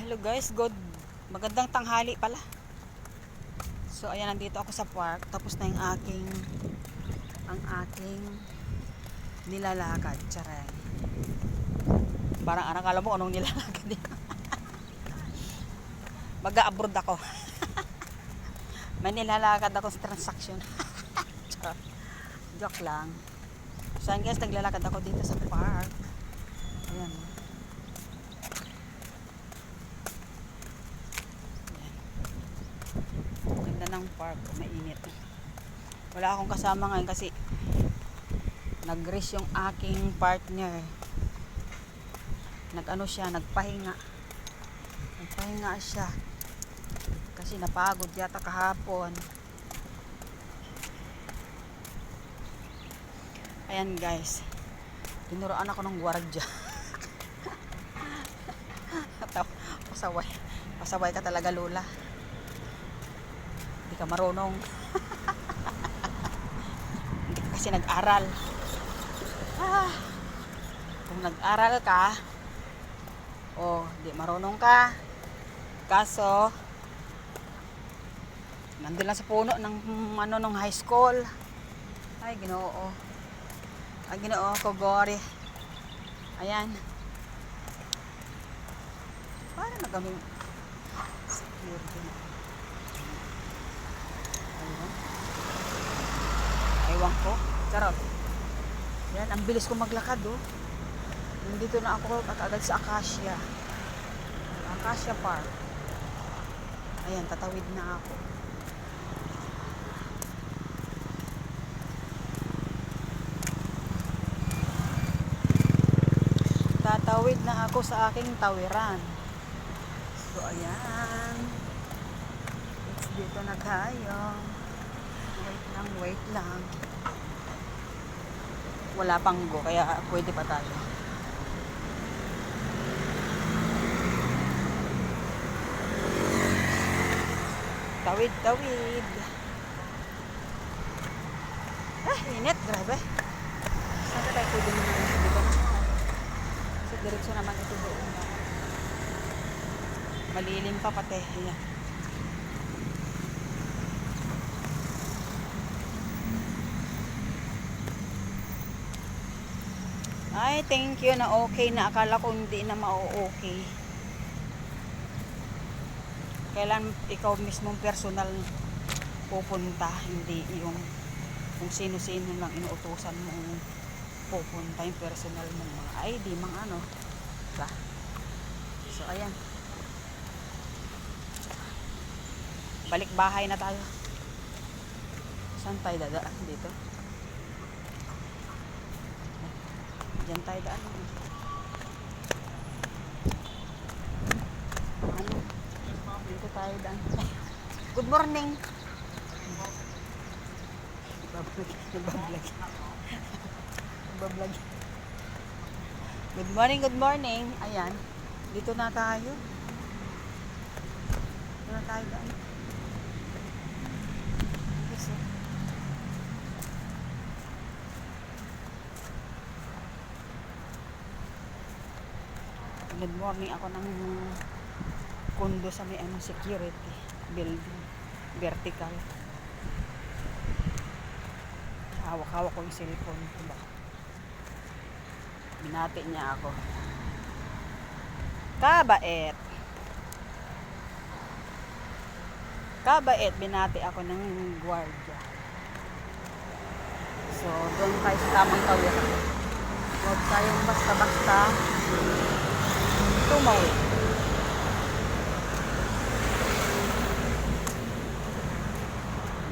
Hello guys, magandang tanghali pala. So ayan, nandito ako sa park. Tapos na yung aking nilalakad. Charay. Parang akala mo anong nilalakad din. Mag-a-abroad ako. May nilalakad ako sa transaction. Joke lang. So ayan guys, naglalakad ako dito sa park. Ayan. Ganda ng park, mainit. Wala akong kasama ngayon kasi nag-rest yung aking partner. Nagpahinga siya kasi napagod yata kahapon. Ayan guys, tinuruan ako ng gwardiya. Pasaway ka talaga, Lola. Hindi ka marunong. Hindi ka kasi nag-aral. Kung nag-aral ka, di marunong ka. Kaso, nandun lang sa puno ng high school. Ay, Ginoo. Ay, Ginoo ko, Gori. Ayan. Para na kami security na. Aywan ko. Charot. Yan, ang bilis ko maglakad, Nandito na ako agad sa Acacia Park. Ayan, tatawid na ako. Tatawid na ako sa aking tawiran. So, ayan. It's dito na tayo. Wait lang. Wala pang go, kaya pwede pa tayo. Tawid. Init, grabe. Saan ka tayo pwede naman dito? Sa direksyon naman ito doon. Malilim pa pati. Ayan. Ay, thank you na okay na. Akala ko hindi na ma-okay. Kailan ikaw mismong personal pupunta, hindi yung kung sino-sino lang inuutosan mong pupunta, yung personal mong mga ID, mga ano. Diba? So, ayan. Balik bahay na tayo. Saan tayo dadaan? Dito. Diyan tayo daan. Dito tayo daan. Good morning. Nagbablog. Good morning. Ayan. Dito na tayo. Dito na tayo daan. Good morning ako ng kondo sa may security building, vertical. Hawak-hawak ko yung cellphone ko ba. Binati niya ako. Kabait, binati ako ng gwardiya. So, doon tayo sa tamang tawiran. Huwag tayong basta-basta tumawid.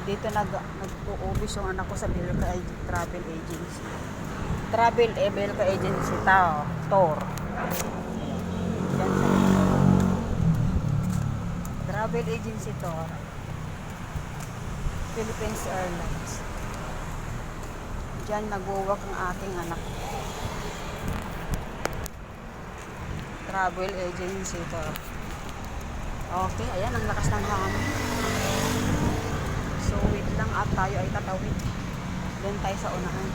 Dito nag-uubis yung anak ko sa Belka Travel Agency. Belka Agency Tour. Yan sa Travel Agency Tour. Philippines Airlines. Diyan nag-work ang aking anak. Travel Agency Tour. Okay, ayan ang lakas ng hangin. So wait lang at tayo ay tatawid. Doon tayo sa unahan.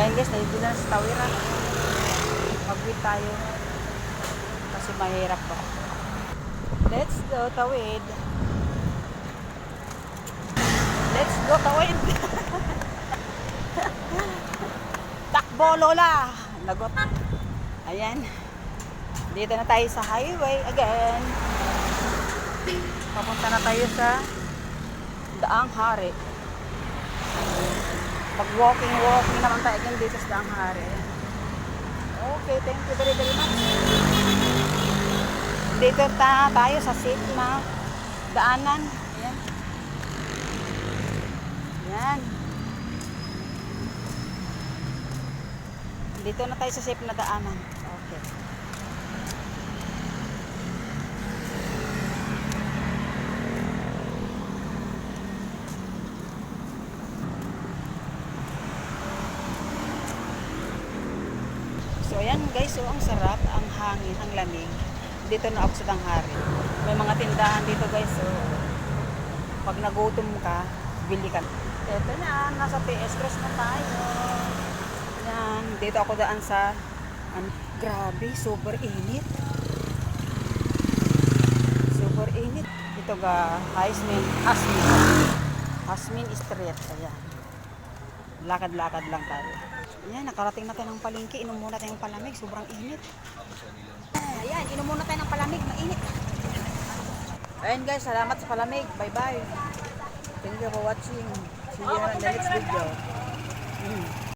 Ayan guys, nandito na sa tawiran. Pag-wait tayo. Kasi mahirap ba. Let's go, tawid. Let's go, tawid. Takbo, Lola. Lagot. Ayan. Dito na tayo sa highway again. Papunta na tayo sa Daang Hari. Pag walking naman tayo again dito sa Daang Hari. Okay, thank you very much. Dito tayo sa safe na daanan. Ayan. Ayan. Dito na tayo sa safe na daanan. Okay. So ayan guys, so ang sarap, ang hangin, ang lamig. Dito na ako sa Danghari. May mga tindahan dito guys, so pag nagutom ka, bili ka. Ito na, nasa PS Crest na tayo. Yan, dito ako daan sa grabe, super init. Super init. Ito ga, Hasmin Street. Ayan. Lakad-lakad lang tayo. Ayan, nakarating na tayo ng palengke. Inom muna tayo ng palamig. Sobrang init. Ayan, inom muna tayo ng palamig. Mainit. Ayan guys, salamat sa palamig. Bye-bye. Thank you for watching. See you in the next video.